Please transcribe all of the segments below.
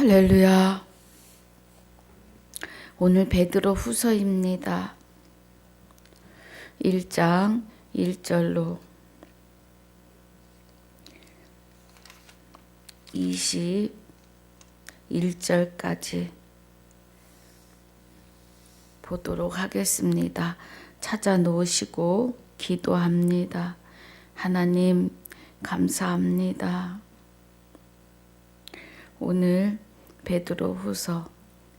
할렐루야. 오늘 베드로 후서입니다. 1장 1절로 21절까지 보도록 하겠습니다. 찾아 놓으시고 기도합니다. 하나님 감사합니다. 오늘 베드로 후서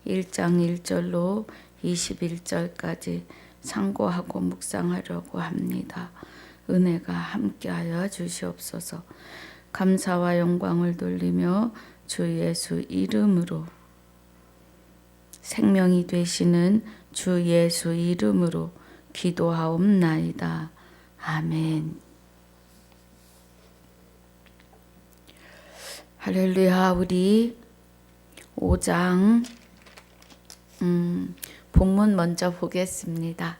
1장 1절로 21절까지 상고하고 묵상하려고 합니다. 은혜가 함께하여 주시옵소서. 감사와 영광을 돌리며 주 예수 이름으로, 생명이 되시는 주 예수 이름으로 기도하옵나이다. 아멘. 할렐루야. 우리 5장 본문 먼저 보겠습니다.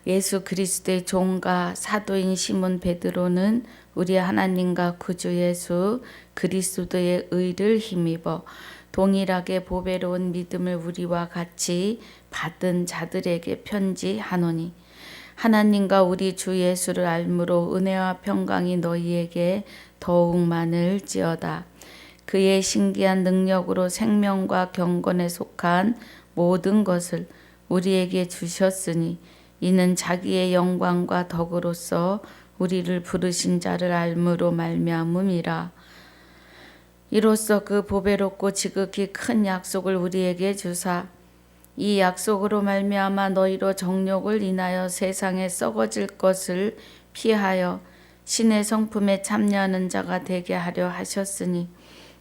예수 그리스도의 종과 사도인 시몬 베드로는 우리 하나님과 구주 예수 그리스도의 의를 힘입어 동일하게 보배로운 믿음을 우리와 같이 받은 자들에게 편지하노니, 하나님과 우리 주 예수를 알므로 은혜와 평강이 너희에게 더욱 많을지어다. 그의 신기한 능력으로 생명과 경건에 속한 모든 것을 우리에게 주셨으니, 이는 자기의 영광과 덕으로서 우리를 부르신 자를 알므로 말미암음이라. 이로써 그 보배롭고 지극히 큰 약속을 우리에게 주사, 이 약속으로 말미암아 너희로 정욕을 인하여 세상에 썩어질 것을 피하여 신의 성품에 참여하는 자가 되게 하려 하셨으니,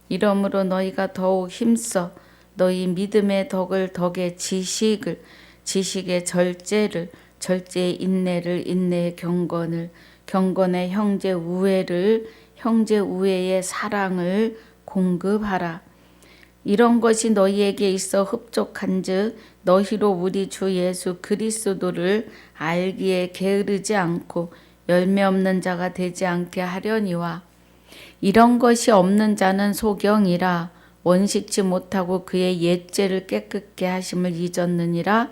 이러므로 너희가 더욱 힘써 너희 믿음의 덕을 덕의 지식을, 지식의 절제를, 절제의 인내를, 인내의 경건을, 경건의 형제 우애를, 형제 우애의 사랑을 공급하라. 이런 것이 너희에게 있어 흡족한즉 너희로 우리 주 예수 그리스도를 알기에 게으르지 않고 열매 없는 자가 되지 않게 하려니와, 이런 것이 없는 자는 소경이라 원식지 못하고 그의 옛죄를 깨끗게 하심을 잊었느니라.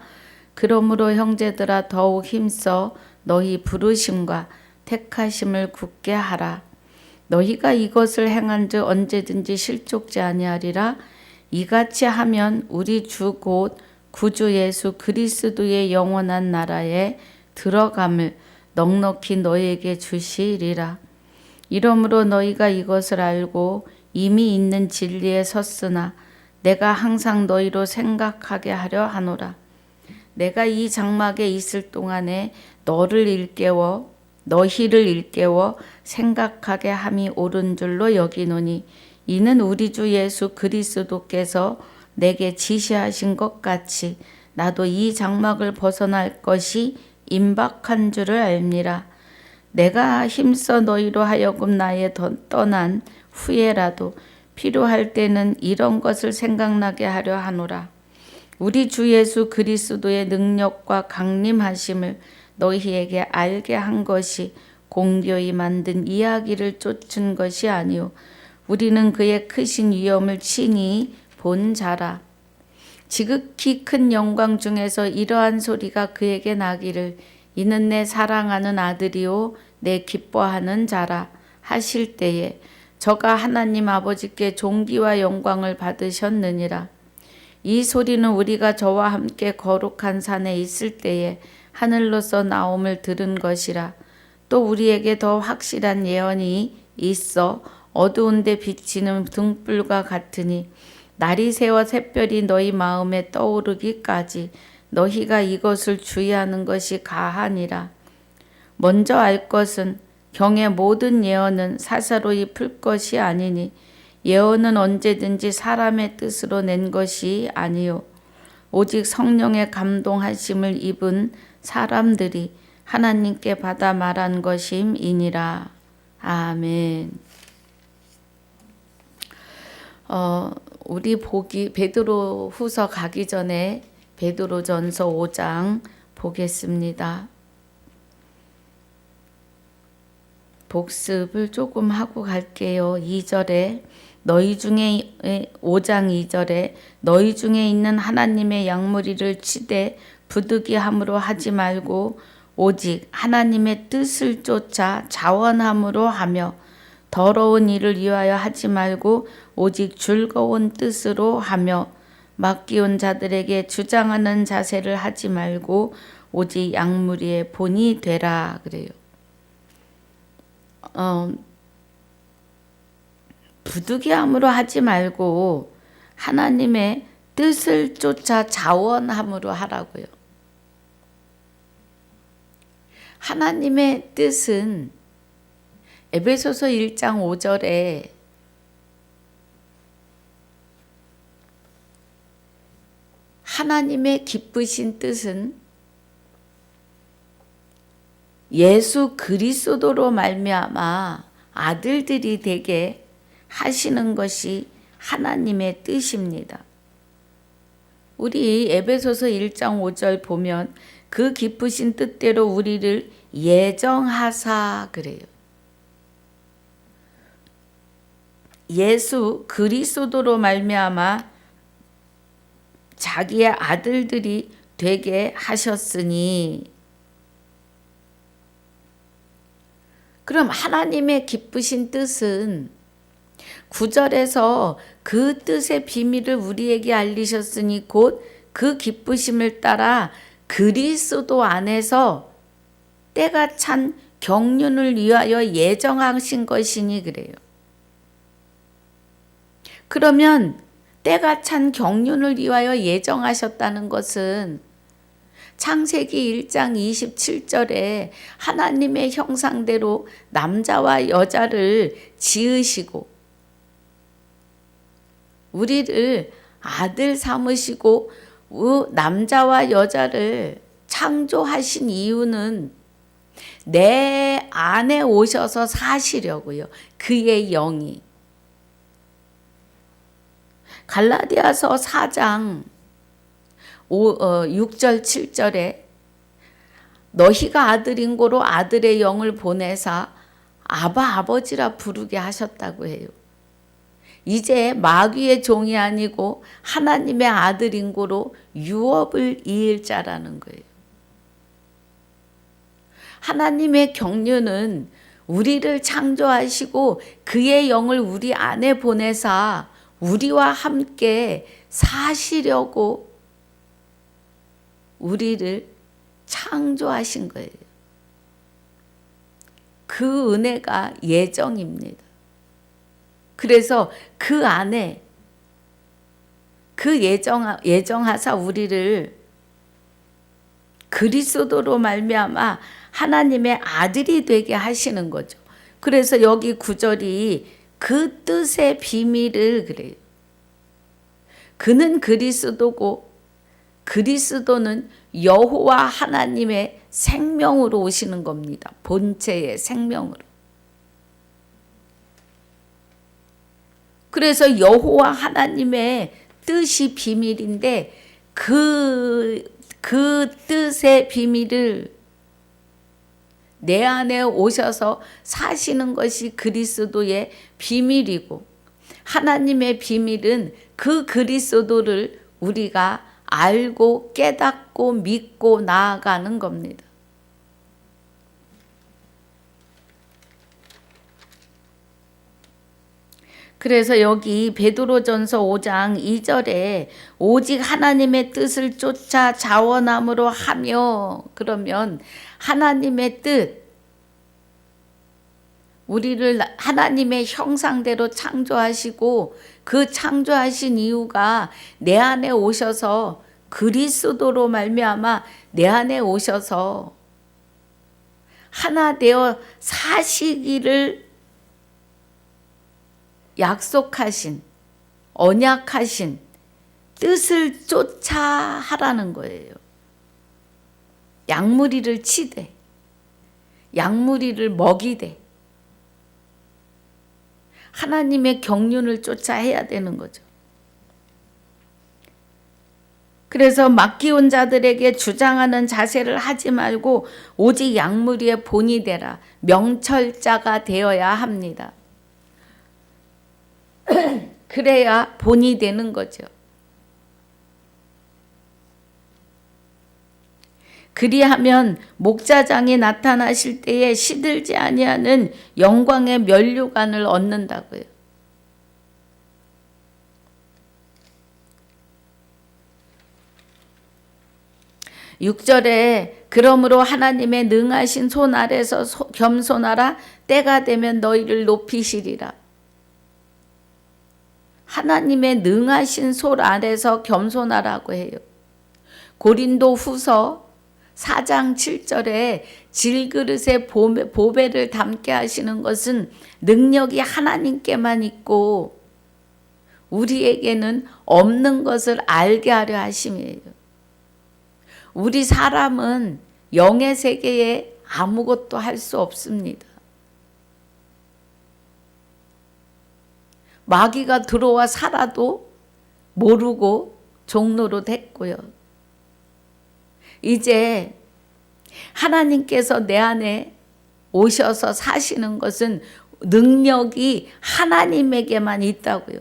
그러므로 형제들아 더욱 힘써 너희 부르심과 택하심을 굳게 하라. 너희가 이것을 행한즉 언제든지 실족지 아니하리라. 이같이 하면 우리 주 곧 구주 예수 그리스도의 영원한 나라에 들어감을 넉넉히 너희에게 주시리라. 이러므로 너희가 이것을 알고 이미 있는 진리에 섰으나 내가 항상 너희로 생각하게 하려 하노라. 내가 이 장막에 있을 동안에 너희를 일깨워 생각하게 함이 옳은 줄로 여기노니, 이는 우리 주 예수 그리스도께서 내게 지시하신 것 같이 나도 이 장막을 벗어날 것이 임박한 줄을 알미라. 내가 힘써 너희로 하여금 나의 떠난 후에라도 필요할 때는 이런 것을 생각나게 하려 하노라. 우리 주 예수 그리스도의 능력과 강림하심을 너희에게 알게 한 것이 공교히 만든 이야기를 쫓은 것이 아니요 우리는 그의 크신 위엄을 친히 본 자라. 지극히 큰 영광 중에서 이러한 소리가 그에게 나기를, 이는 내 사랑하는 아들이요 내 기뻐하는 자라 하실 때에 저가 하나님 아버지께 존귀와 영광을 받으셨느니라. 이 소리는 우리가 저와 함께 거룩한 산에 있을 때에 하늘로서 나옴을 들은 것이라. 또 우리에게 더 확실한 예언이 있어 어두운데 비치는 등불과 같으니, 날이 새워 샛별이 너희 마음에 떠오르기까지 너희가 이것을 주의하는 것이 가하니라. 먼저 알 것은 경의 모든 예언은 사사로이 풀 것이 아니니, 예언은 언제든지 사람의 뜻으로 낸 것이 아니요 오직 성령의 감동하심을 입은 사람들이 하나님께 받아 말한 것임이니라. 아멘. 우리 베드로 후서 가기 전에 베드로 전서 5장 보겠습니다. 복습을 조금 하고 갈게요. 2절에 너희 중에 5장 2절에 너희 중에 있는 하나님의 양무리를 치되 부득이함으로 하지 말고 오직 하나님의 뜻을 쫓아 자원함으로 하며 더러운 일을 위하여 하지 말고 오직 즐거운 뜻으로 하며 맡기온 자들에게 주장하는 자세를 하지 말고 오직 양무리의 본이 되라 그래요. 부득이함으로 하지 말고 하나님의 뜻을 쫓아 자원함으로 하라고요. 하나님의 뜻은 에베소서 1장 5절에 하나님의 기쁘신 뜻은 예수 그리스도로 말미암아 아들들이 되게 하시는 것이 하나님의 뜻입니다. 우리 에베소서 1장 5절 보면 그 기쁘신 뜻대로 우리를 예정하사 그래요. 예수 그리스도로 말미암아 자기의 아들들이 되게 하셨으니, 그럼 하나님의 기쁘신 뜻은 9절에서 그 뜻의 비밀을 우리에게 알리셨으니 곧 그 기쁘심을 따라 그리스도 안에서 때가 찬 경륜을 위하여 예정하신 것이니 그래요. 그러면 때가 찬 경륜을 위하여 예정하셨다는 것은 창세기 1장 27절에 하나님의 형상대로 남자와 여자를 지으시고 우리를 아들 삼으시고 남자와 여자를 창조하신 이유는 내 안에 오셔서 사시려고요. 그의 영이. 갈라디아서 4장 6절 7절에 너희가 아들인 고로 아들의 영을 보내사 아바 아버지라 부르게 하셨다고 해요. 이제 마귀의 종이 아니고 하나님의 아들인 고로 유업을 이을 자라는 거예요. 하나님의 경륜은 우리를 창조하시고 그의 영을 우리 안에 보내사 우리와 함께 사시려고 우리를 창조하신 거예요. 그 은혜가 예정입니다. 그래서 그 안에 그 예정하사 우리를 그리스도로 말미암아 하나님의 아들이 되게 하시는 거죠. 그래서 여기 9절이 그 뜻의 비밀을 그래요. 그는 그리스도고 그리스도는 여호와 하나님의 생명으로 오시는 겁니다. 본체의 생명으로. 그래서 여호와 하나님의 뜻이 비밀인데 그 뜻의 비밀을 내 안에 오셔서 사시는 것이 그리스도의 비밀이고 하나님의 비밀은 그 그리스도를 우리가 알고 깨닫고 믿고 나아가는 겁니다. 그래서 여기 베드로전서 5장 2절에 오직 하나님의 뜻을 쫓아 자원함으로 하며, 그러면 하나님의 뜻, 우리를 하나님의 형상대로 창조하시고 그 창조하신 이유가 내 안에 오셔서 그리스도로 말미암아 내 안에 오셔서 하나 되어 사시기를 약속하신, 언약하신 뜻을 쫓아 하라는 거예요. 양무리를 치되, 양무리를 먹이되, 하나님의 경륜을 쫓아 해야 되는 거죠. 그래서 맡기온 자들에게 주장하는 자세를 하지 말고 오직 양무리의 본이 되라, 명철자가 되어야 합니다. 그래야 본이 되는 거죠. 그리하면 목자장이 나타나실 때에 시들지 아니하는 영광의 면류관을 얻는다고요. (6절에) 그러므로 하나님의 능하신 손 아래서 겸손하라. 때가 되면 너희를 높이시리라. 하나님의 능하신 손 아래서 겸손하라고 해요. 고린도 후서 4장 7절에 질그릇에 보배를 담게 하시는 것은 능력이 하나님께만 있고 우리에게는 없는 것을 알게 하려 하심이에요. 우리 사람은 영의 세계에 아무것도 할 수 없습니다. 마귀가 들어와 살아도 모르고 종로로 됐고요. 이제 하나님께서 내 안에 오셔서 사시는 것은 능력이 하나님에게만 있다고요.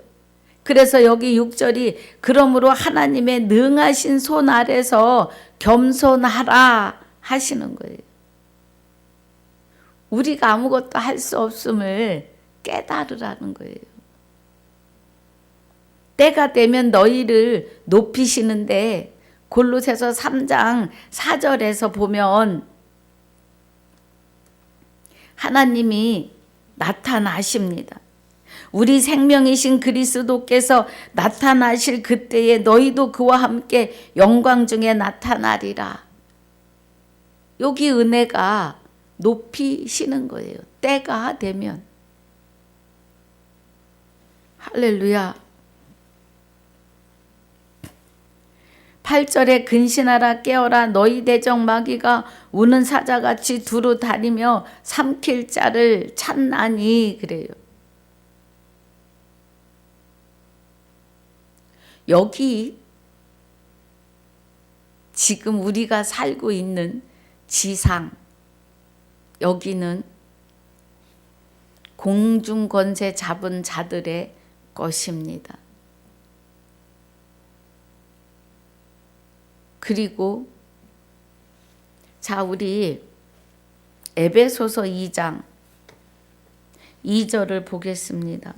그래서 여기 6절이 그러므로 하나님의 능하신 손 아래서 겸손하라 하시는 거예요. 우리가 아무것도 할 수 없음을 깨달으라는 거예요. 때가 되면 너희를 높이시는데 골로새서 3장 4절에서 보면 하나님이 나타나십니다. 우리 생명이신 그리스도께서 나타나실 그때에 너희도 그와 함께 영광 중에 나타나리라. 여기 은혜가 높이시는 거예요. 때가 되면. 할렐루야. 8절에 근신하라 깨어라 너희 대적 마귀가 우는 사자같이 두루 다니며 삼킬 자를 찾나니 그래요. 여기 지금 우리가 살고 있는 지상, 여기는 공중 권세 잡은 자들의 것입니다. 그리고 자, 우리 에베소서 2장 2절을 보겠습니다.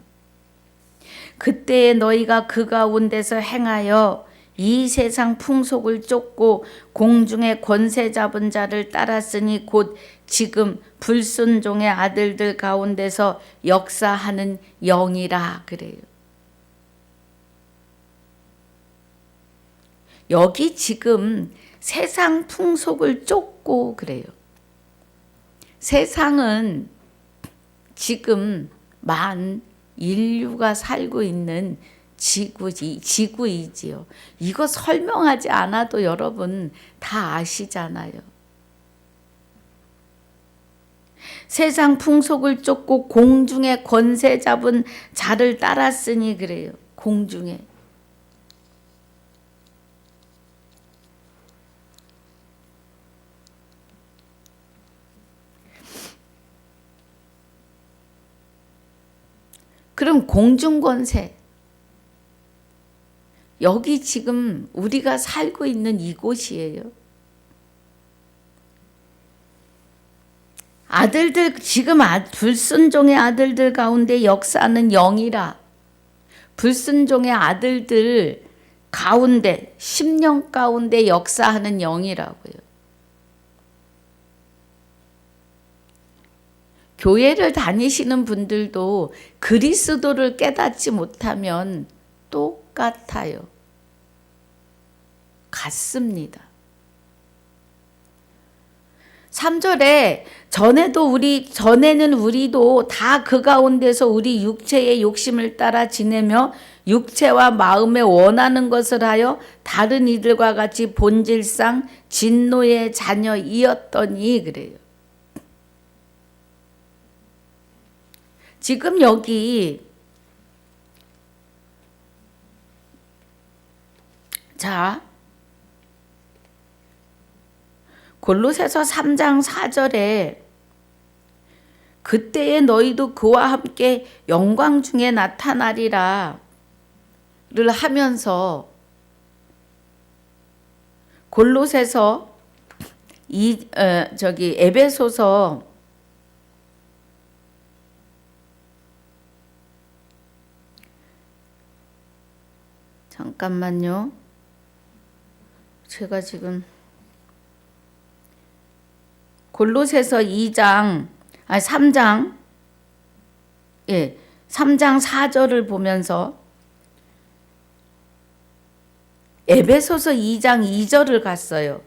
그때에 너희가 그 가운데서 행하여 이 세상 풍속을 쫓고 공중의 권세 잡은 자를 따랐으니 곧 지금 불순종의 아들들 가운데서 역사하는 영이라 그래요. 여기 지금 세상 풍속을 쫓고 그래요. 세상은 지금 인류가 살고 있는 지구이지요. 이거 설명하지 않아도 여러분 다 아시잖아요. 세상 풍속을 쫓고 공중에 권세 잡은 자를 따랐으니 그래요. 공중에. 그럼 공중권세, 여기 지금 우리가 살고 있는 이곳이에요. 아들들, 지금 불순종의 아들들 가운데 역사하는 영이라. 불순종의 아들들 가운데 10년 가운데 역사하는 영이라고요. 교회를 다니시는 분들도 그리스도를 깨닫지 못하면 똑같아요. 같습니다. 3절에 전에는 우리도 다 그 가운데서 우리 육체의 욕심을 따라 지내며 육체와 마음에 원하는 것을 하여 다른 이들과 같이 본질상 진노의 자녀이었더니 그래요. 지금 여기 자 골로새서 3장 4절에 그때에 너희도 그와 함께 영광 중에 나타나리라. 하면서 골로새서 에베소서 잠깐만요. 제가 지금 골로새서 3장 4절을 보면서 에베소서 2장 2절을 갔어요.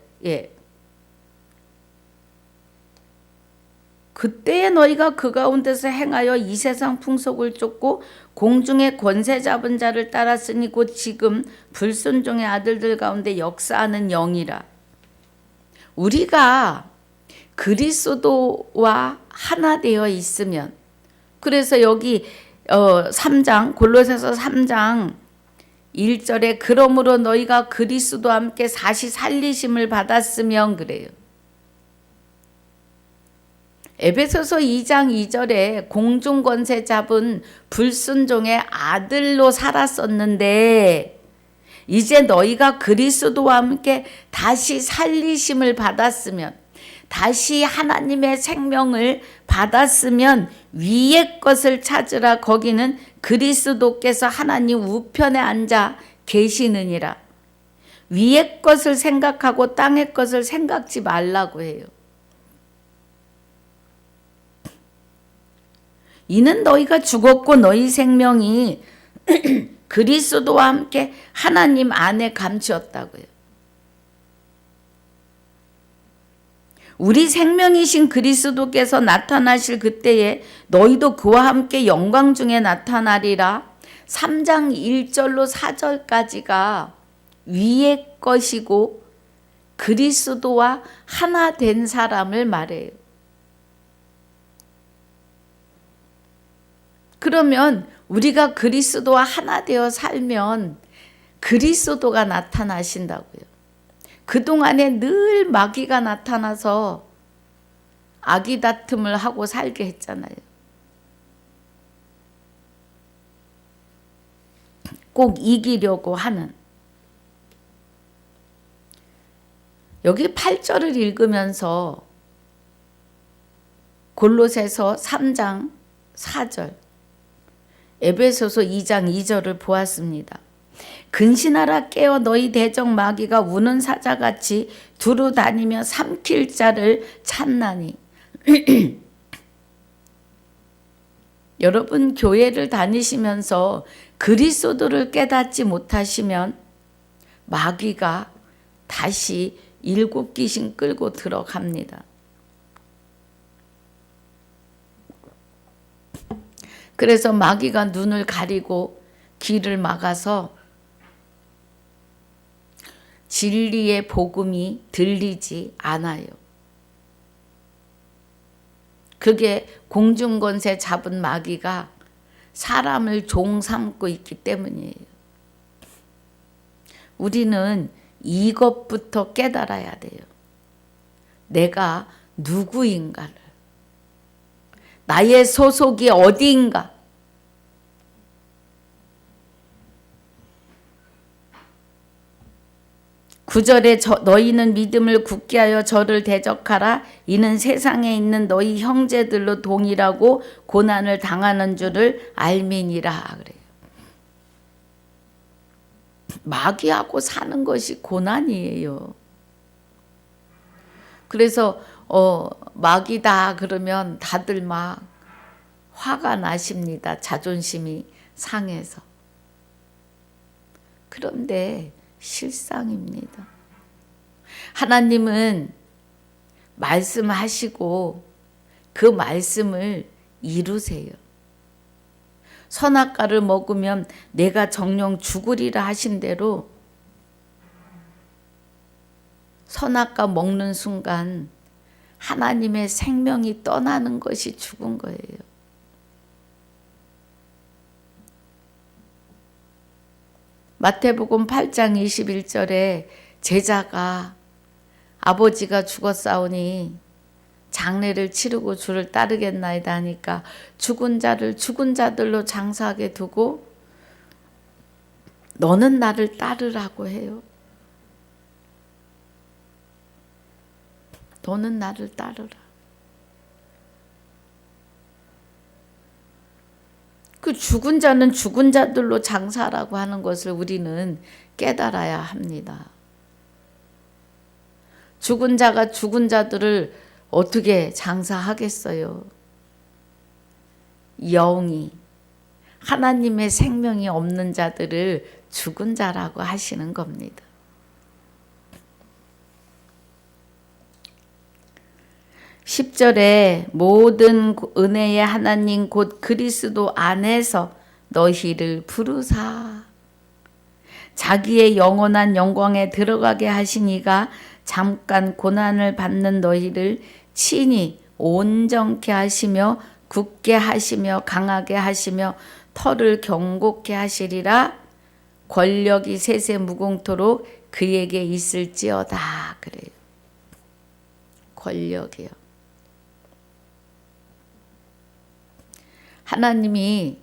그때에 너희가 그 가운데서 행하여 이 세상 풍속을 쫓고 공중의 권세 잡은 자를 따랐으니 곧 지금 불순종의 아들들 가운데 역사하는 영이라. 우리가 그리스도와 하나 되어 있으면, 그래서 여기 3장 골로새서 3장 1절에 그러므로 너희가 그리스도와 함께 다시 살리심을 받았으면 그래요. 에베소서 2장 2절에 공중권세 잡은 불순종의 아들로 살았었는데 이제 너희가 그리스도와 함께 다시 살리심을 받았으면, 다시 하나님의 생명을 받았으면 위의 것을 찾으라. 거기는 그리스도께서 하나님 우편에 앉아 계시느니라. 위의 것을 생각하고 땅의 것을 생각지 말라고 해요. 이는 너희가 죽었고 너희 생명이 그리스도와 함께 하나님 안에 감추었다고요. 우리 생명이신 그리스도께서 나타나실 그때에 너희도 그와 함께 영광 중에 나타나리라. 3장 1절로 4절까지가 위의 것이고 그리스도와 하나 된 사람을 말해요. 그러면 우리가 그리스도와 하나 되어 살면 그리스도가 나타나신다고요. 그동안에 늘 마귀가 나타나서 아기 다툼을 하고 살게 했잖아요. 꼭 이기려고 하는. 여기 8절을 읽으면서 골로새서 3장 4절, 에베소서 2장 2절을 보았습니다. 근신하라 깨어 너희 대적 마귀가 우는 사자같이 두루 다니며 삼킬 자를 찾나니. 여러분 교회를 다니시면서 그리스도를 깨닫지 못하시면 마귀가 다시 7 귀신 끌고 들어갑니다. 그래서 마귀가 눈을 가리고 귀를 막아서 진리의 복음이 들리지 않아요. 그게 공중권세 잡은 마귀가 사람을 종 삼고 있기 때문이에요. 우리는 이것부터 깨달아야 돼요. 내가 누구인가를. 나의 소속이 어디인가. 구절에 너희는 믿음을 굳게 하여 저를 대적하라. 이는 세상에 있는 너희 형제들로 동일하고 고난을 당하는 줄을 알미니라 그래요. 마귀하고 사는 것이 고난이에요. 그래서 마귀다 그러면 다들 막 화가 나십니다. 자존심이 상해서. 그런데 실상입니다. 하나님은 말씀하시고 그 말씀을 이루세요. 선악과를 먹으면 내가 정령 죽으리라 하신 대로 선악과 먹는 순간 하나님의 생명이 떠나는 것이 죽은 거예요. 마태복음 8장 21절에 제자가 아버지가 죽었사오니 장례를 치르고 주를 따르겠나이다 하니까 죽은 자를 죽은 자들로 장사하게 두고 너는 나를 따르라고 해요. 너는 나를 따르라. 그 죽은 자는 죽은 자들로 장사라고 하는 것을 우리는 깨달아야 합니다. 죽은 자가 죽은 자들을 어떻게 장사하겠어요? 영이 하나님의 생명이 없는 자들을 죽은 자라고 하시는 겁니다. 10절에 모든 은혜의 하나님 곧 그리스도 안에서 너희를 부르사 자기의 영원한 영광에 들어가게 하시니가 잠깐 고난을 받는 너희를 친히 온전케 하시며 굳게 하시며 강하게 하시며 털을 경고케 하시리라. 권력이 셋의 무공토록 그에게 있을지어다. 그래요. 권력이요. 하나님이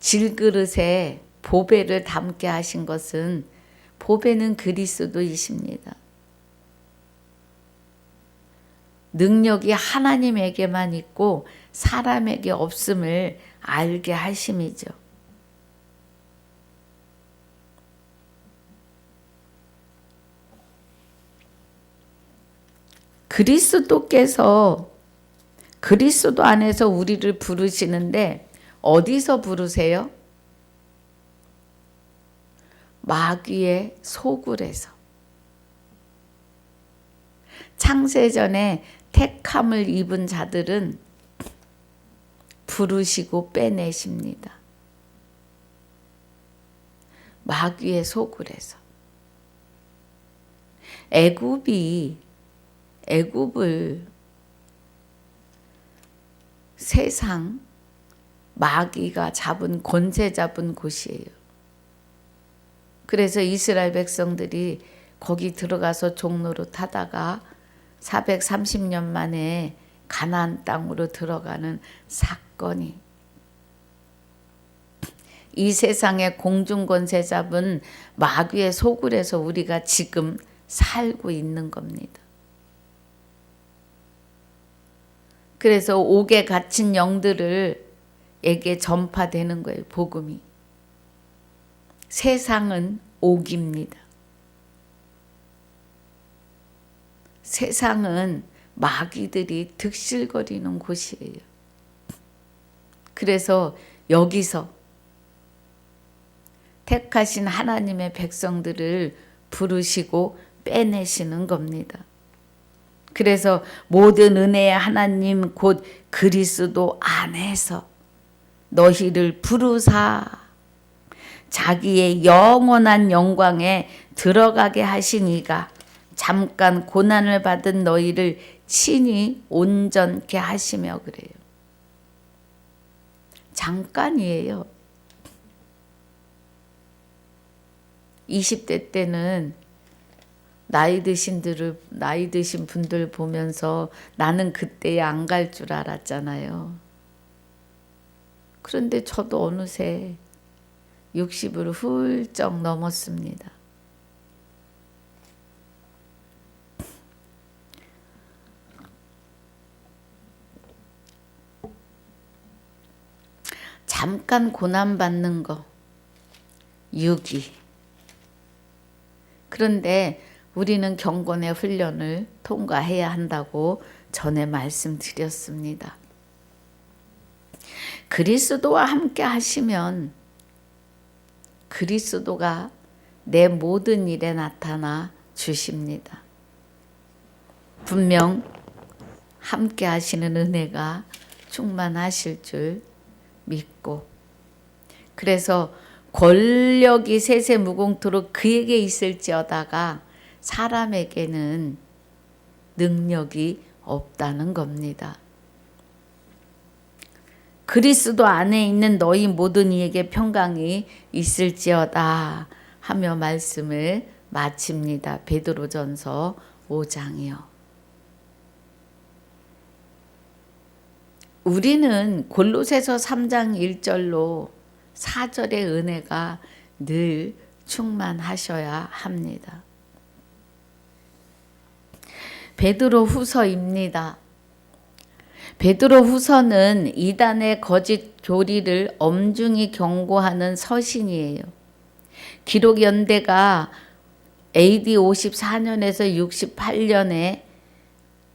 질그릇에 보배를 담게 하신 것은 보배는 그리스도이십니다. 능력이 하나님에게만 있고 사람에게 없음을 알게 하심이죠. 그리스도께서 그리스도 안에서 우리를 부르시는데 어디서 부르세요? 마귀의 소굴에서. 창세전에 택함을 입은 자들은 부르시고 빼내십니다. 마귀의 소굴에서. 애굽을 세상 마귀가 잡은 권세 잡은 곳이에요. 그래서 이스라엘 백성들이 거기 들어가서 종로로 타다가 430년 만에 가나안 땅으로 들어가는 사건이 이 세상의 공중 권세 잡은 마귀의 소굴에서 우리가 지금 살고 있는 겁니다. 그래서 옥에 갇힌 영들에게 전파되는 거예요. 복음이. 세상은 옥입니다. 세상은 마귀들이 득실거리는 곳이에요. 그래서 여기서 택하신 하나님의 백성들을 부르시고 빼내시는 겁니다. 그래서 모든 은혜의 하나님 곧 그리스도 안에서 너희를 부르사 자기의 영원한 영광에 들어가게 하시니가 잠깐 고난을 받은 너희를 친히 온전케 하시며 그래요. 잠깐이에요. 20대 때는 나이 드신 분들 보면서 나는 그때에 안 갈 줄 알았잖아요. 그런데 저도 어느새 60을 훌쩍 넘었습니다. 잠깐 고난받는 거, 유기. 그런데 우리는 경건의 훈련을 통과해야 한다고 전에 말씀드렸습니다. 그리스도와 함께 하시면 그리스도가 내 모든 일에 나타나 주십니다. 분명 함께 하시는 은혜가 충만하실 줄 믿고, 그래서 권력이 셋의 무공토록 그에게 있을지어다가 사람에게는 능력이 없다는 겁니다. 그리스도 안에 있는 너희 모든 이에게 평강이 있을지어다 하며 말씀을 마칩니다. 베드로전서 5장이요. 우리는 골로새서 3장 1절로 4절의 은혜가 늘 충만하셔야 합니다. 베드로 후서입니다. 베드로 후서는 이단의 거짓 교리를 엄중히 경고하는 서신이에요. 기록 연대가 AD 54년에서 68년에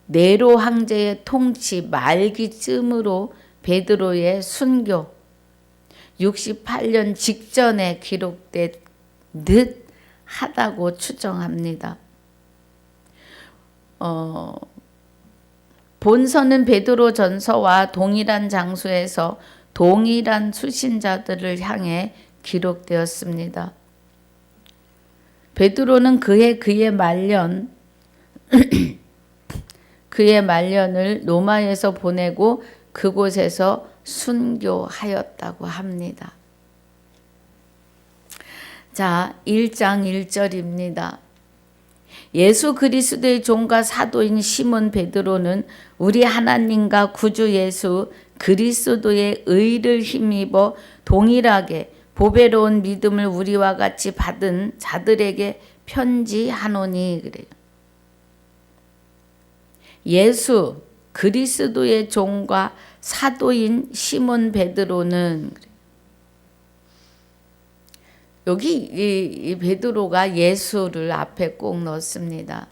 네로 황제의 통치 말기쯤으로 베드로의 순교 68년 직전에 기록된 듯 하다고 추정합니다. 본서는 베드로 전서와 동일한 장소에서 동일한 수신자들을 향해 기록되었습니다. 베드로는 그의 말년 그의 말년을 로마에서 보내고 그곳에서 순교하였다고 합니다. 자, 1장 1절입니다. 예수 그리스도의 종과 사도인 시몬 베드로는 우리 하나님과 구주 예수 그리스도의 의를 힘입어 동일하게 보배로운 믿음을 우리와 같이 받은 자들에게 편지하노니 그래요. 예수 그리스도의 종과 사도인 시몬 베드로는 그래요. 여기 이 베드로가 예수를 앞에 꼭 넣습니다.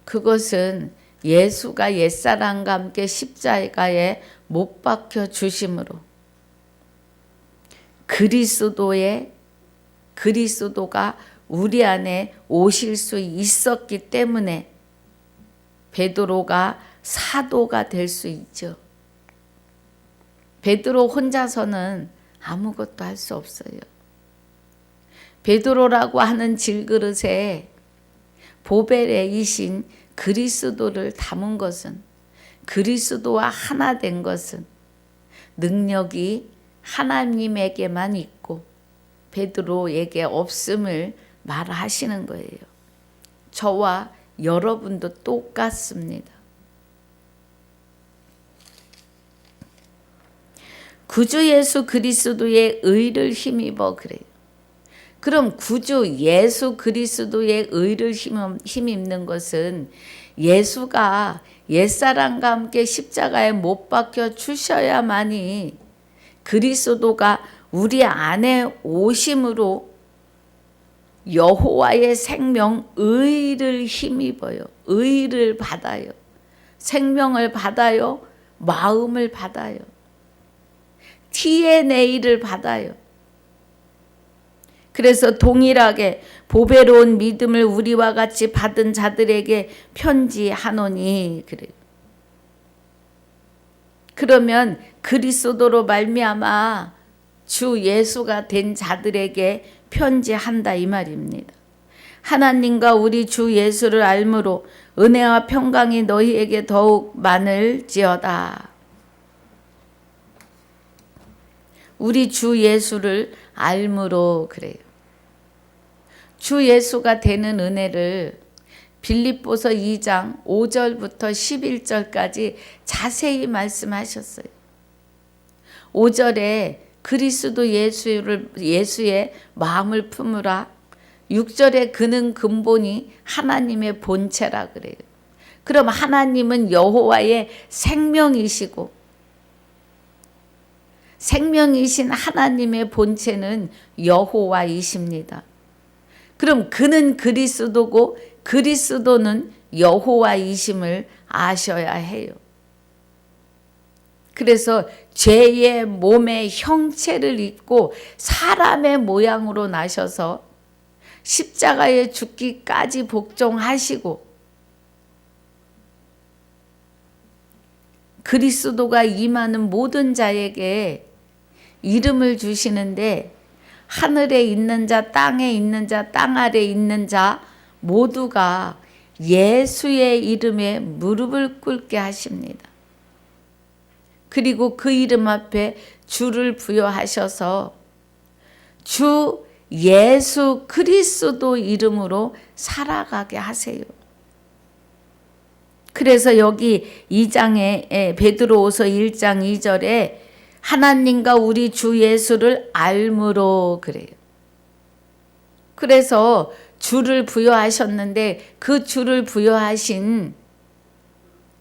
그것은 예수가 옛사람과 함께 십자가에 못 박혀 주심으로 그리스도가 우리 안에 오실 수 있었기 때문에 베드로가 사도가 될 수 있죠. 베드로 혼자서는 아무것도 할 수 없어요. 베드로라고 하는 질그릇에 보배레이신 그리스도를 담은 것은, 그리스도와 하나 된 것은 능력이 하나님에게만 있고 베드로에게 없음을 말하시는 거예요. 저와 여러분도 똑같습니다. 구주 예수 그리스도의 의를 힘입어 그래요. 그럼 구주 예수 그리스도의 의를 힘입는 것은 예수가 옛사람과 함께 십자가에 못 박혀 주셔야만이 그리스도가 우리 안에 오심으로 여호와의 생명 의를 힘입어요. 의를 받아요. 생명을 받아요. 마음을 받아요. DNA를 받아요. 그래서 동일하게 보배로운 믿음을 우리와 같이 받은 자들에게 편지하노니 그래요. 그러면 그리스도로 말미암아 주 예수가 된 자들에게 편지한다 이 말입니다. 하나님과 우리 주 예수를 알므로 은혜와 평강이 너희에게 더욱 많을지어다. 우리 주 예수를 알므로 그래요. 주 예수가 되는 은혜를 빌립보서 2장 5절부터 11절까지 자세히 말씀하셨어요. 5절에 그리스도 예수의 마음을 품으라. 6절에 그는 근본이 하나님의 본체라 그래요. 그럼 하나님은 여호와의 생명이시고 생명이신 하나님의 본체는 여호와이십니다. 그럼 그는 그리스도고 그리스도는 여호와이심을 아셔야 해요. 그래서 죄의 몸의 형체를 입고 사람의 모양으로 나셔서 십자가에 죽기까지 복종하시고 그리스도가 임하는 모든 자에게 이름을 주시는데 하늘에 있는 자, 땅에 있는 자, 땅 아래 있는 자 모두가 예수의 이름에 무릎을 꿇게 하십니다. 그리고 그 이름 앞에 주를 부여하셔서 주 예수 그리스도 이름으로 살아가게 하세요. 그래서 여기 2장에 베드로후서 1장 2절에 하나님과 우리 주 예수를 알므로 그래요. 그래서 주를 부여하셨는데 그 주를 부여하신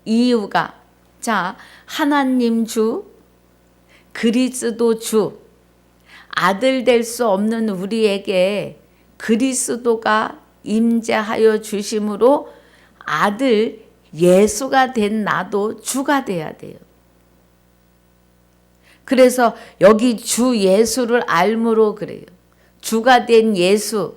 이유가, 자, 하나님 주, 그리스도 주, 아들 될 수 없는 우리에게 그리스도가 임재하여 주심으로 아들 예수가 된 나도 주가 돼야 돼요. 그래서 여기 주 예수를 알므로 그래요. 주가 된 예수,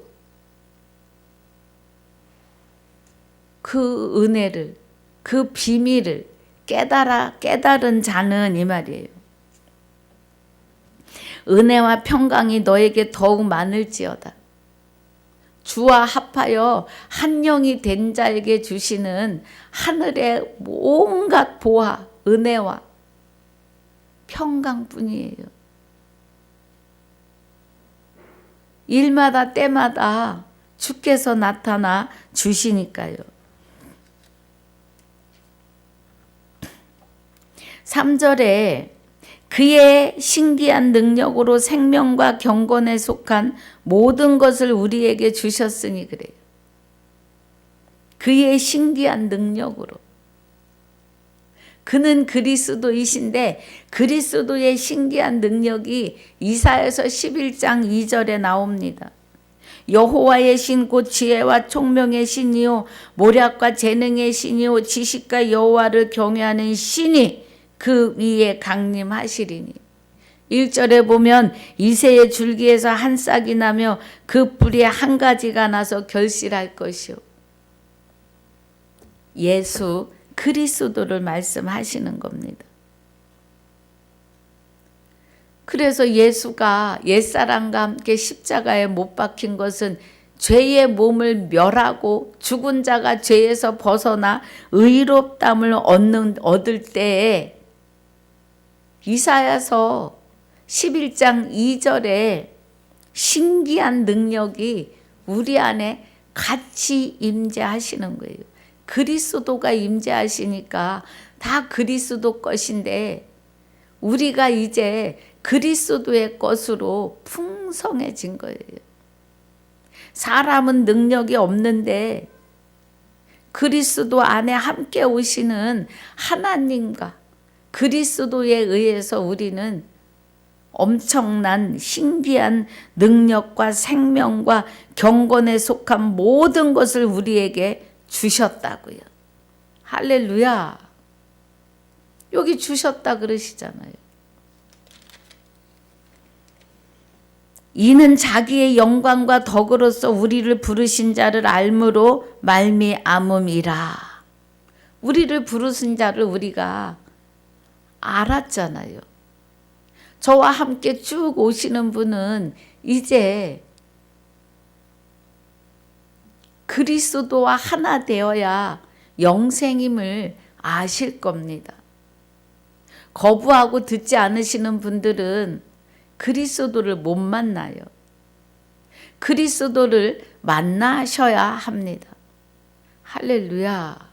그 은혜를, 그 비밀을 깨달은 자는, 이 말이에요. 은혜와 평강이 너에게 더욱 많을지어다. 주와 합하여 한 영이 된 자에게 주시는 하늘의 온갖 보화, 은혜와 평강뿐이에요. 일마다 때마다 주께서 나타나 주시니까요. 3절에 그의 신기한 능력으로 생명과 경건에 속한 모든 것을 우리에게 주셨으니 그래요. 그의 신기한 능력으로. 그는 그리스도이신데 그리스도의 신기한 능력이 이사야서 11장 2절에 나옵니다. 여호와의 신 곧 지혜와 총명의 신이요 모략과 재능의 신이요 지식과 여호와를 경외하는 신이 그 위에 강림하시리니. 1절에 보면 이새의 줄기에서 한 싹이 나며 그 뿌리에 한 가지가 나서 결실할 것이요. 예수 그리스도를 말씀하시는 겁니다. 그래서 예수가 옛사람과 함께 십자가에 못 박힌 것은 죄의 몸을 멸하고 죽은 자가 죄에서 벗어나 의롭담을 얻을 때에 이사야서 11장 2절에 신기한 능력이 우리 안에 같이 임재하시는 거예요. 그리스도가 임재하시니까 다 그리스도 것인데 우리가 이제 그리스도의 것으로 풍성해진 거예요. 사람은 능력이 없는데 그리스도 안에 함께 오시는 하나님과 그리스도에 의해서 우리는 엄청난 신기한 능력과 생명과 경건에 속한 모든 것을 우리에게 주셨다고요. 할렐루야. 여기 주셨다 그러시잖아요. 이는 자기의 영광과 덕으로서 우리를 부르신 자를 알므로 말미암음이라. 우리를 부르신 자를 우리가 알았잖아요. 저와 함께 쭉 오시는 분은 이제 그리스도와 하나 되어야 영생임을 아실 겁니다. 거부하고 듣지 않으시는 분들은 그리스도를 못 만나요. 그리스도를 만나셔야 합니다. 할렐루야.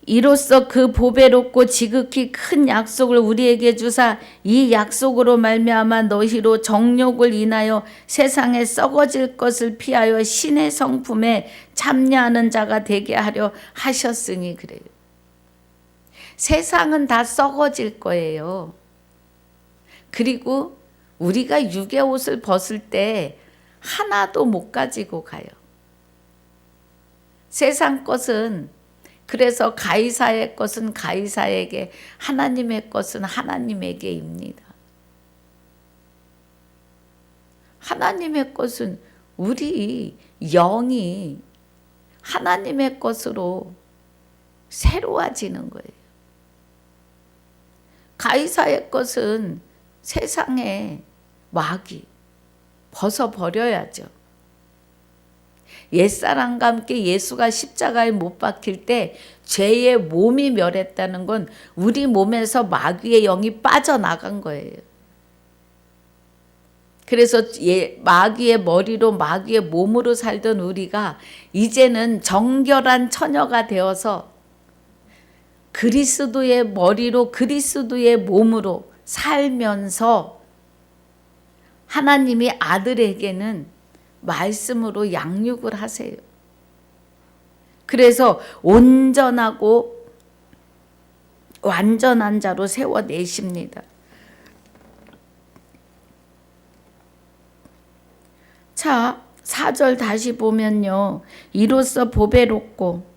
이로써 그 보배롭고 지극히 큰 약속을 우리에게 주사 이 약속으로 말미암아 너희로 정욕을 인하여 세상에 썩어질 것을 피하여 신의 성품에 참여하는 자가 되게 하려 하셨으니 그래요. 세상은 다 썩어질 거예요. 그리고 우리가 육의 옷을 벗을 때 하나도 못 가지고 가요. 세상 것은 그래서 가이사의 것은 가이사에게, 하나님의 것은 하나님에게입니다. 하나님의 것은 우리 영이 하나님의 것으로 새로워지는 거예요. 가이사의 것은 세상의 마귀 벗어버려야죠. 옛사람과 함께 예수가 십자가에 못 박힐 때 죄의 몸이 멸했다는 건 우리 몸에서 마귀의 영이 빠져나간 거예요. 그래서 마귀의 머리로 마귀의 몸으로 살던 우리가 이제는 정결한 처녀가 되어서 그리스도의 머리로 그리스도의 몸으로 살면서 하나님이 아들에게는 말씀으로 양육을 하세요. 그래서 온전하고 완전한 자로 세워내십니다. 자, 4절 다시 보면요. 이로써 보배롭고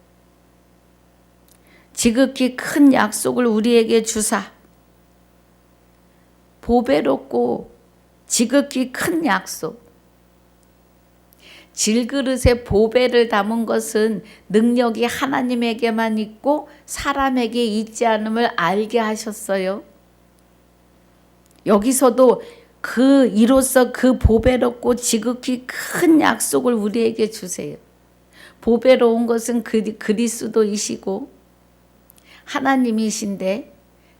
지극히 큰 약속을 우리에게 주사. 보배롭고 지극히 큰 약속. 질그릇에 보배를 담은 것은 능력이 하나님에게만 있고 사람에게 있지 않음을 알게 하셨어요. 여기서도 이로써 그 보배롭고 지극히 큰 약속을 우리에게 주세요. 보배로운 것은 그리스도이시고 하나님이신데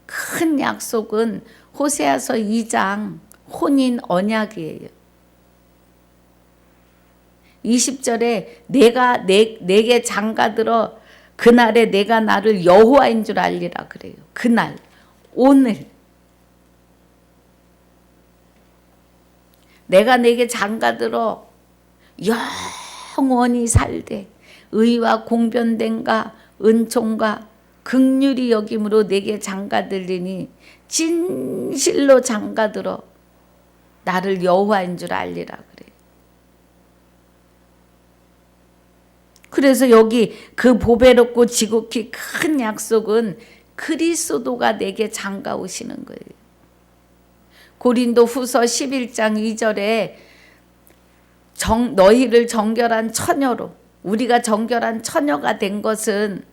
큰 약속은 호세아서 2장 혼인 언약이에요. 20절에 내게 장가들어 그날에 내가 나를 여호와인 줄 알리라 그래요. 그날, 오늘 내가 내게 장가들어 영원히 살되 의와 공변됨과 은총과 긍휼히 여김으로 내게 장가들리니 진실로 장가들어 나를 여호와인 줄 알리라 그래요. 그래서 여기 그 보배롭고 지극히 큰 약속은 그리스도가 내게 장가 오시는 거예요. 고린도 후서 11장 2절에 너희를 정결한 처녀로, 우리가 정결한 처녀가 된 것은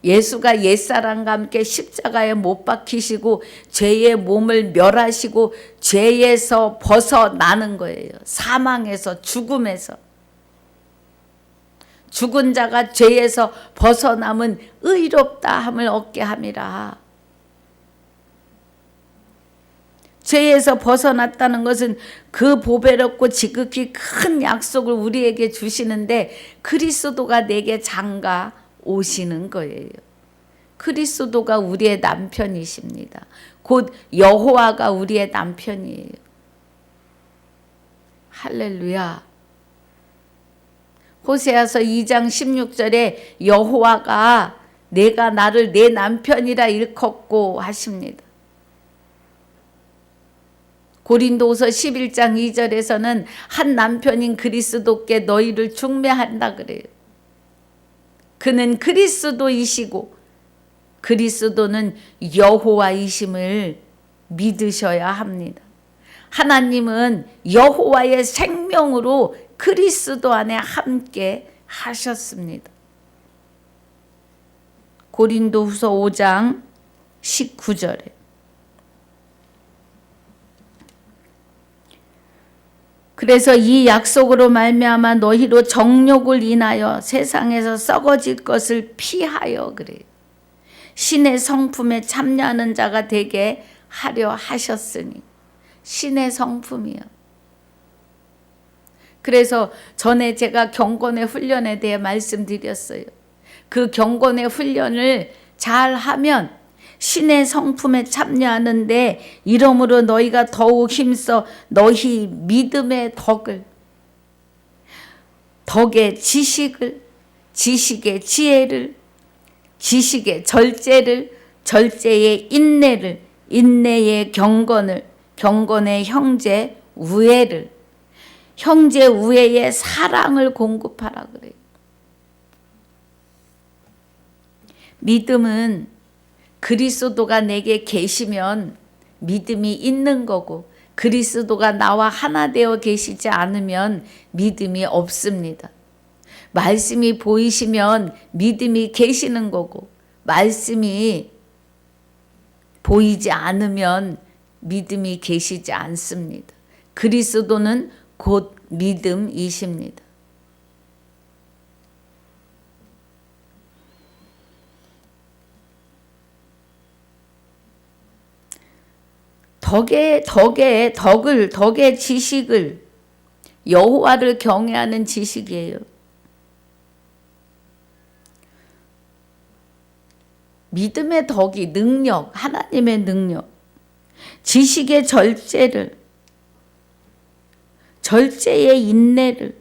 예수가 옛사람과 함께 십자가에 못 박히시고 죄의 몸을 멸하시고 죄에서 벗어나는 거예요. 사망에서, 죽음에서. 죽은 자가 죄에서 벗어남은 의롭다 함을 얻게 함이라. 죄에서 벗어났다는 것은 그 보배롭고 지극히 큰 약속을 우리에게 주시는데 그리스도가 내게 장가 오시는 거예요. 그리스도가 우리의 남편이십니다. 곧 여호와가 우리의 남편이에요. 할렐루야. 호세아서 2장 16절에 여호와가 내가 나를 내 남편이라 일컫고 하십니다. 고린도후서 11장 2절에서는 한 남편인 그리스도께 너희를 중매한다 그래요. 그는 그리스도이시고 그리스도는 여호와이심을 믿으셔야 합니다. 하나님은 여호와의 생명으로 그리스도 안에 함께 하셨습니다. 고린도후서 5장 19절에 그래서 이 약속으로 말미암아 너희로 정욕을 인하여 세상에서 썩어질 것을 피하여 그래요. 신의 성품에 참여하는 자가 되게 하려 하셨으니. 신의 성품이요. 그래서 전에 제가 경건의 훈련에 대해 말씀드렸어요. 그 경건의 훈련을 잘 하면 신의 성품에 참여하는데 이러므로 너희가 더욱 힘써 너희 믿음의 덕의 지식을, 지식의 지혜를, 지식의 절제를, 절제의 인내를, 인내의 경건을, 경건의 형제 우애를, 형제 우애의 사랑을 공급하라 그래요. 믿음은 그리스도가 내게 계시면 믿음이 있는 거고 그리스도가 나와 하나 되어 계시지 않으면 믿음이 없습니다. 말씀이 보이시면 믿음이 계시는 거고 말씀이 보이지 않으면 믿음이 계시지 않습니다. 그리스도는 곧 믿음이십니다. 덕의 지식을 여호와를 경외하는 지식이에요. 믿음의 덕이 능력, 하나님의 능력, 지식의 절제를, 절제의 인내를,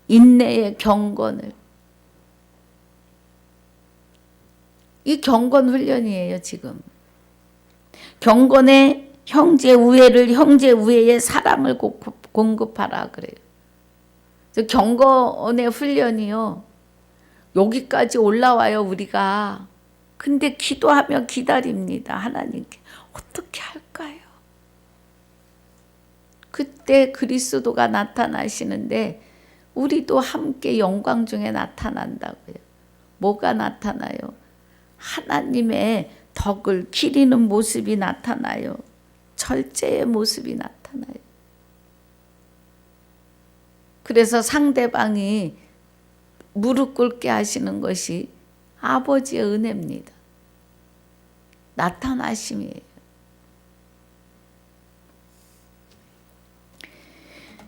인내의 경건을, 이 경건 훈련이에요. 지금 경건의 형제 우애를, 형제 우애의 사랑을 공급하라 그래요. 경건의 훈련이요, 여기까지 올라와요 우리가. 근데 기도하며 기다립니다. 하나님께 어떻게 할까요? 그때 그리스도가 나타나시는데 우리도 함께 영광 중에 나타난다고요. 뭐가 나타나요? 하나님의 덕을 기리는 모습이 나타나요. 절제의 모습이 나타나요. 그래서 상대방이 무릎 꿇게 하시는 것이 아버지의 은혜입니다. 나타나심이에요.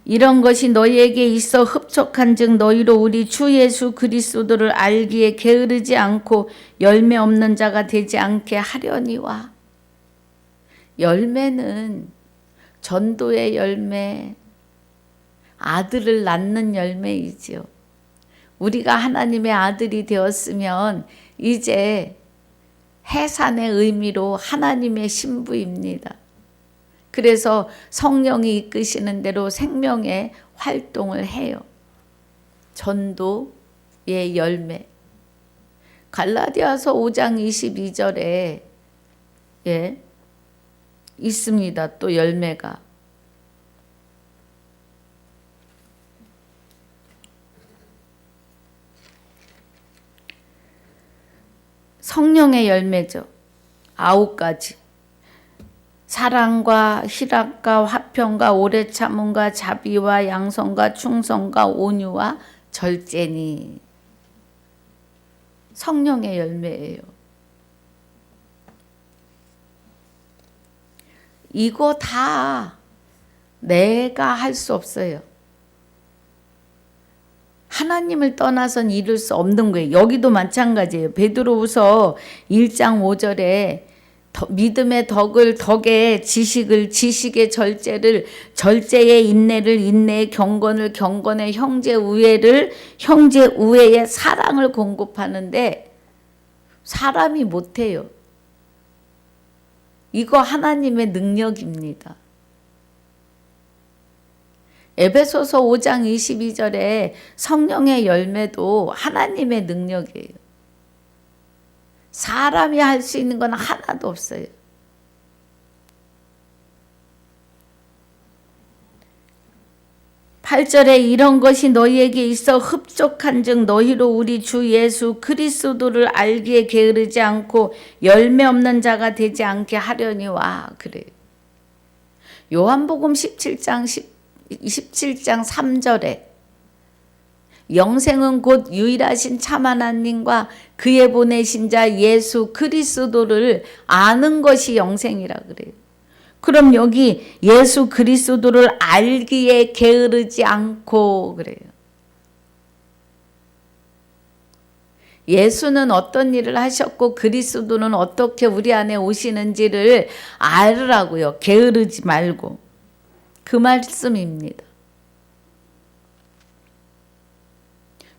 이런 것이 너희에게 있어 흡족한즉 너희로 우리 주 예수 그리스도를 알기에 게으르지 않고 열매 없는 자가 되지 않게 하려니와. 열매는 전도의 열매, 아들을 낳는 열매이지요. 우리가 하나님의 아들이 되었으면 이제 해산의 의미로 하나님의 신부입니다. 그래서 성령이 이끄시는 대로 생명의 활동을 해요. 전도의 열매. 갈라디아서 5장 22절에 있습니다. 또 열매가. 성령의 열매죠. 9가지. 사랑과 희락과 화평과 오래 참음과 자비와 양성과 충성과 온유와 절제니. 성령의 열매예요. 이거 다 내가 할 수 없어요. 하나님을 떠나선 이룰 수 없는 거예요. 여기도 마찬가지예요. 베드로후서 1장 5절에 믿음의 덕을, 덕의 지식을, 지식의 절제를, 절제의 인내를, 인내의 경건을, 경건의 형제 우애를, 형제 우애의 사랑을 공급하는데 사람이 못해요. 이거 하나님의 능력입니다. 에베소서 5장 22절에 성령의 열매도 하나님의 능력이에요. 사람이 할 수 있는 건 하나도 없어요. (8절에) 이런 것이 너희에게 있어 흡족한즉 너희로 우리 주 예수 그리스도를 알기에 게으르지 않고 열매 없는 자가 되지 않게 하려니와. 그래요. 요한복음 17장 3절에 영생은 곧 유일하신 참 하나님과 그의 보내신 자 예수 그리스도를 아는 것이 영생이라 그래요. 그럼 여기 예수 그리스도를 알기에 게으르지 않고 그래요. 예수는 어떤 일을 하셨고 그리스도는 어떻게 우리 안에 오시는지를 알으라고요. 게으르지 말고. 그 말씀입니다.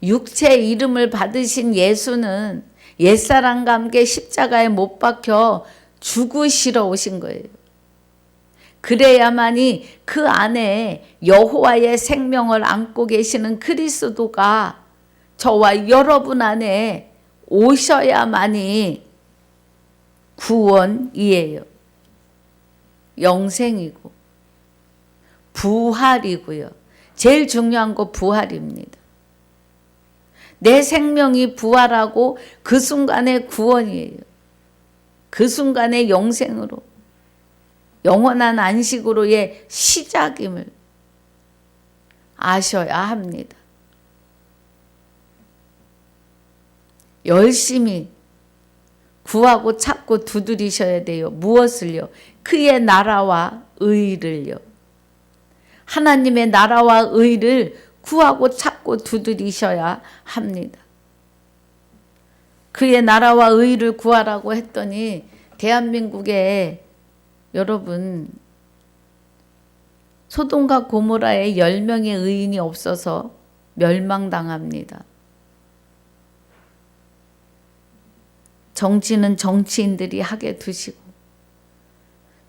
육체의 이름을 받으신 예수는 옛사람과 함께 십자가에 못 박혀 죽으시러 오신 거예요. 그래야만이 그 안에 여호와의 생명을 안고 계시는 그리스도가 저와 여러분 안에 오셔야만이 구원이에요. 영생이고 부활이고요. 제일 중요한 거 부활입니다. 내 생명이 부활하고 그 순간의 구원이에요. 그 순간의 영생으로, 영원한 안식으로의 시작임을 아셔야 합니다. 열심히 구하고 찾고 두드리셔야 돼요. 무엇을요? 그의 나라와 의를요. 하나님의 나라와 의를 구하고 찾고 두드리셔야 합니다. 그의 나라와 의를 구하라고 했더니 대한민국에 여러분 소돔과 고모라에 10명의 의인이 없어서 멸망당합니다. 정치는 정치인들이 하게 두시고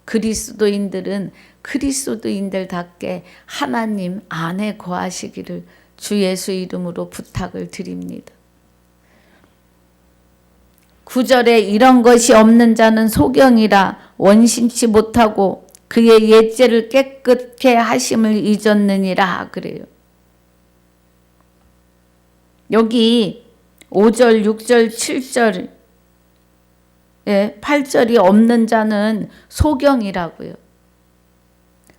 그리스도인들은 그리스도인들답게 하나님 안에 거하시기를 주 예수 이름으로 부탁을 드립니다. 9절에 이런 것이 없는 자는 소경이라 원신치 못하고 그의 옛죄를 깨끗게 하심을 잊었느니라 그래요. 여기 5절, 6절, 7절, 8절이 없는 자는 소경이라고요.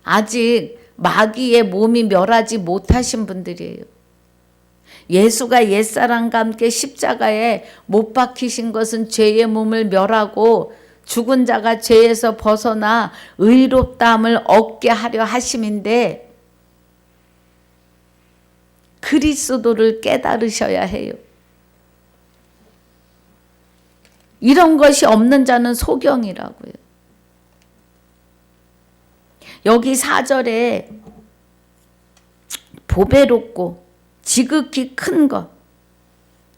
아직 마귀의 몸이 멸하지 못하신 분들이에요. 예수가 옛사람과 함께 십자가에 못 박히신 것은 죄의 몸을 멸하고 죽은 자가 죄에서 벗어나 의롭다함을 얻게 하려 하심인데 그리스도를 깨달으셔야 해요. 이런 것이 없는 자는 소경이라고요. 여기 4절에 보배롭고 지극히 큰 것,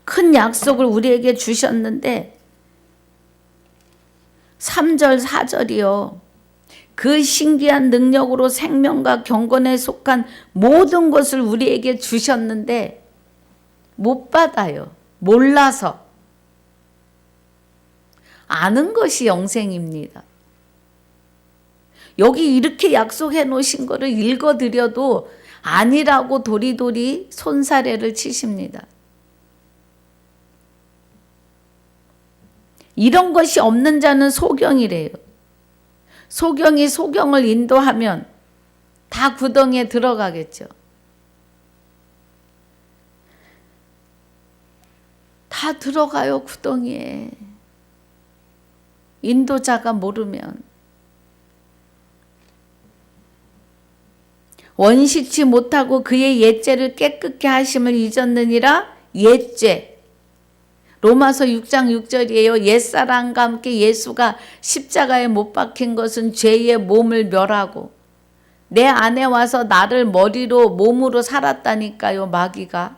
큰 약속을 우리에게 주셨는데 3절, 4절이요. 그 신기한 능력으로 생명과 경건에 속한 모든 것을 우리에게 주셨는데 못 받아요. 몰라서. 아는 것이 영생입니다. 여기 이렇게 약속해 놓으신 거를 읽어드려도 아니라고 도리도리 손사래를 치십니다. 이런 것이 없는 자는 소경이래요. 소경이 소경을 인도하면 다 구덩이에 들어가겠죠. 다 들어가요, 구덩이에. 인도자가 모르면. 원시치 못하고 그의 옛죄를 깨끗게 하심을 잊었느니라. 옛죄. 로마서 6장 6절이에요. 옛사람과 함께 예수가 십자가에 못 박힌 것은 죄의 몸을 멸하고 내 안에 와서 나를 머리로 몸으로 살았다니까요. 마귀가.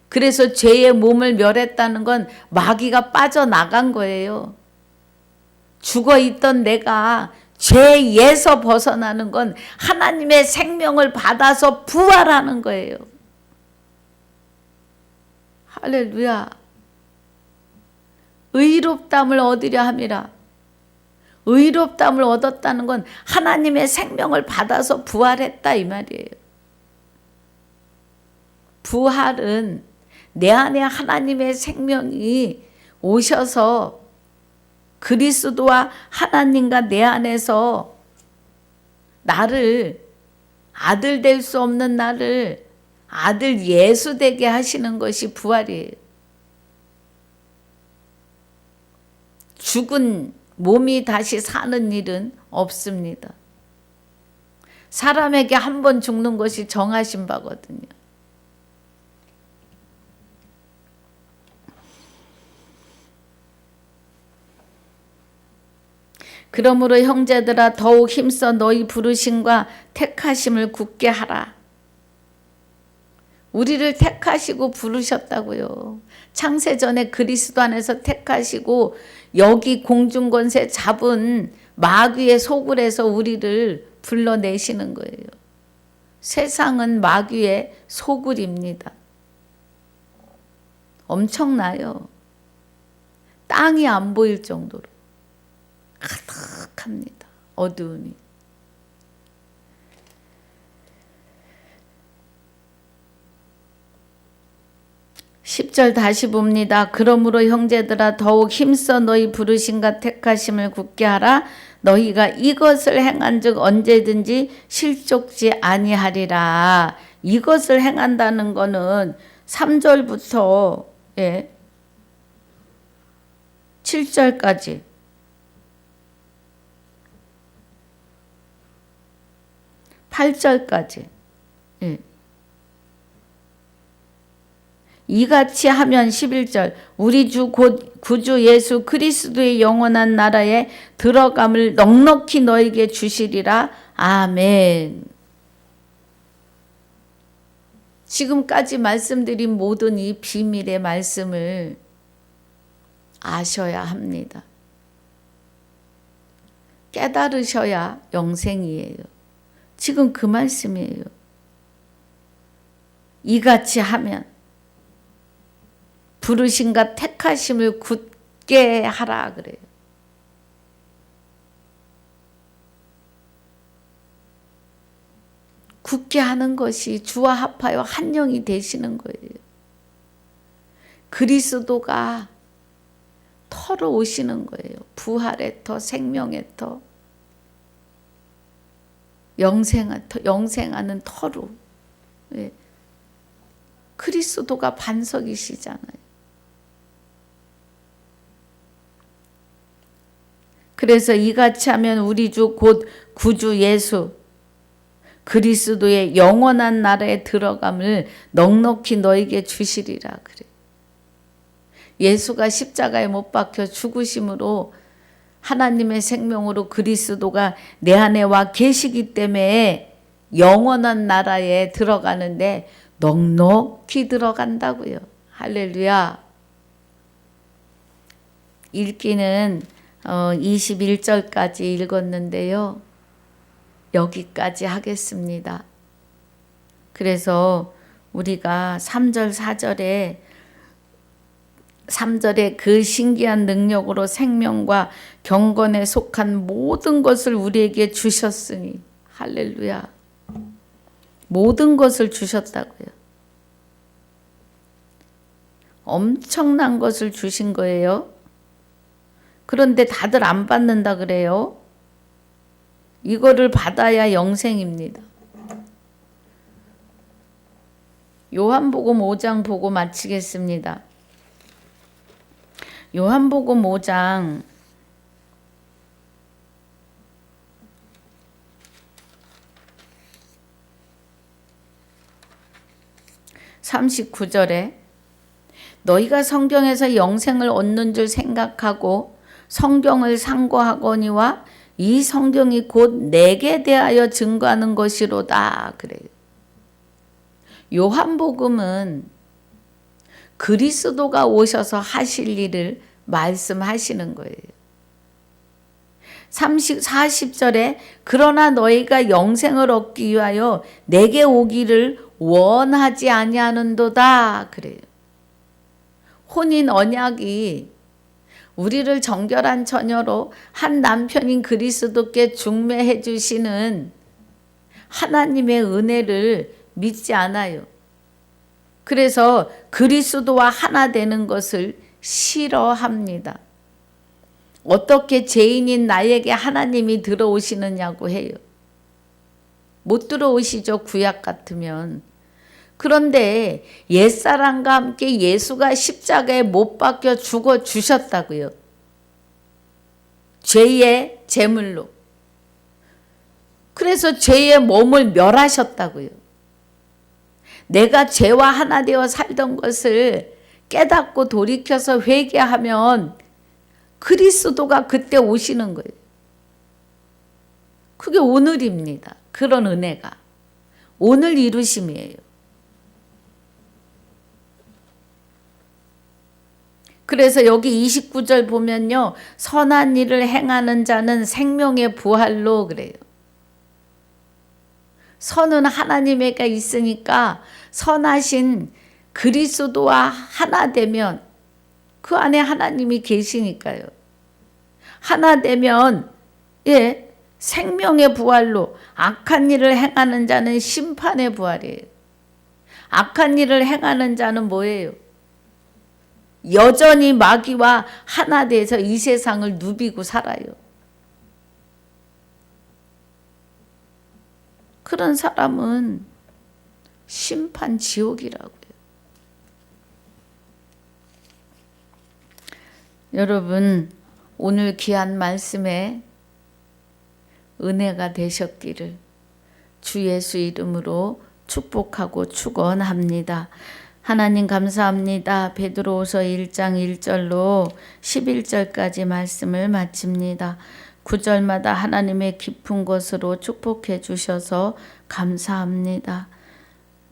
그래서 죄의 몸을 멸했다는 건 마귀가 빠져나간 거예요. 죽어있던 내가 죄에서 벗어나는 건 하나님의 생명을 받아서 부활하는 거예요. 할렐루야. 의롭다함을 얻으려 함이라. 의롭다함을 얻었다는 건 하나님의 생명을 받아서 부활했다 이 말이에요. 부활은 내 안에 하나님의 생명이 오셔서 그리스도와 하나님과 내 안에서 나를 아들 될 수 없는 나를 아들 예수 되게 하시는 것이 부활이에요. 죽은 몸이 다시 사는 일은 없습니다. 사람에게 한 번 죽는 것이 정하신 바거든요. 그러므로 형제들아 더욱 힘써 너희 부르심과 택하심을 굳게 하라. 우리를 택하시고 부르셨다고요. 창세전에 그리스도 안에서 택하시고 여기 공중권세 잡은 마귀의 소굴에서 우리를 불러내시는 거예요. 세상은 마귀의 소굴입니다. 엄청나요. 땅이 안 보일 정도로 가득합니다. 어두움이. (10절) 다시 봅니다. 그러므로 형제들아 더욱 힘써 너희 부르심과 택하심을 굳게 하라. 너희가 이것을 행한 즉 언제든지 실족지 아니하리라. 이것을 행한다는 거는 3절부터 7절까지 (8절까지) 이같이 하면 11절 우리 주 곧 구주 예수 그리스도의 영원한 나라에 들어감을 넉넉히 너에게 주시리라. 아멘. 지금까지 말씀드린 모든 이 비밀의 말씀을 아셔야 합니다. 깨달으셔야 영생이에요. 지금 그 말씀이에요. 이같이 하면 부르심과 택하심을 굳게 하라 그래요. 굳게 하는 것이 주와 합하여 한 영이 되시는 거예요. 그리스도가 터로 오시는 거예요. 부활의 터, 생명의 터, 영생하는 터로. 예. 그리스도가 반석이시잖아요. 그래서 이같이 하면 우리 주 곧 구주 예수 그리스도의 영원한 나라에 들어감을 넉넉히 너에게 주시리라 그래. 예수가 십자가에 못 박혀 죽으심으로 하나님의 생명으로 그리스도가 내 안에 와 계시기 때문에 영원한 나라에 들어가는데 넉넉히 들어간다고요. 할렐루야. 읽기는 21절까지 읽었는데요. 여기까지 하겠습니다. 그래서 우리가 3절 4절에 그 신기한 능력으로 생명과 경건에 속한 모든 것을 우리에게 주셨으니 할렐루야. 모든 것을 주셨다고요. 엄청난 것을 주신 거예요. 그런데 다들 안 받는다 그래요. 이거를 받아야 영생입니다. 요한복음 5장 보고 마치겠습니다. 요한복음 5장 39절에 너희가 성경에서 영생을 얻는 줄 생각하고 성경을 상고하거니와 이 성경이 곧 내게 대하여 증거하는 것이로다 그래요. 요한복음은 그리스도가 오셔서 하실 일을 말씀하시는 거예요. 40절에 그러나 너희가 영생을 얻기 위하여 내게 오기를 원하지 아니하는도다 그래요. 혼인 언약이 우리를 정결한 처녀로 한 남편인 그리스도께 중매해 주시는 하나님의 은혜를 믿지 않아요. 그래서 그리스도와 하나 되는 것을 싫어합니다. 어떻게 죄인인 나에게 하나님이 들어오시느냐고 해요. 못 들어오시죠, 구약 같으면. 그런데 옛사람과 함께 예수가 십자가에 못 박혀 죽어 주셨다고요. 죄의 제물로. 그래서 죄의 몸을 멸하셨다고요. 내가 죄와 하나 되어 살던 것을 깨닫고 돌이켜서 회개하면 그리스도가 그때 오시는 거예요. 그게 오늘입니다. 그런 은혜가. 오늘 이루심이에요. 그래서 여기 29절 보면요. 선한 일을 행하는 자는 생명의 부활로 그래요. 선은 하나님에게 있으니까 선하신 그리스도와 하나 되면 그 안에 하나님이 계시니까요. 하나 되면 생명의 부활로 악한 일을 행하는 자는 심판의 부활이에요. 악한 일을 행하는 자는 뭐예요? 여전히 마귀와 하나 돼서 이 세상을 누비고 살아요. 그런 사람은 심판 지옥이라고요. 여러분, 오늘 귀한 말씀에 은혜가 되셨기를 주 예수 이름으로 축복하고 축원합니다. 하나님 감사합니다. 베드로후서 1장 1절로 11절까지 말씀을 마칩니다. 9절마다 하나님의 깊은 것으로 축복해 주셔서 감사합니다.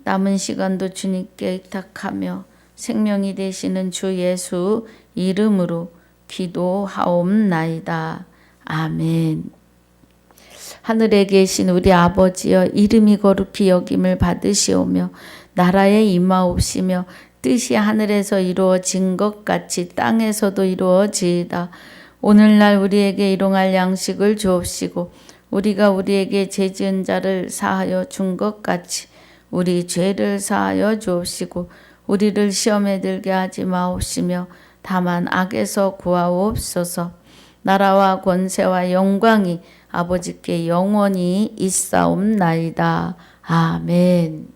남은 시간도 주님께 의탁하며 생명이 되시는 주 예수 이름으로 기도하옵나이다. 아멘. 하늘에 계신 우리 아버지여, 이름이 거룩히 여김을 받으시오며 나라에 임하옵시며 뜻이 하늘에서 이루어진 것 같이 땅에서도 이루어지이다. 오늘날 우리에게 일용할 양식을 주옵시고 우리가 우리에게 죄 지은 자를 사하여 준 것 같이 우리 죄를 사하여 주옵시고 우리를 시험에 들게 하지 마옵시며 다만 악에서 구하옵소서. 나라와 권세와 영광이 아버지께 영원히 있사옵나이다. 아멘.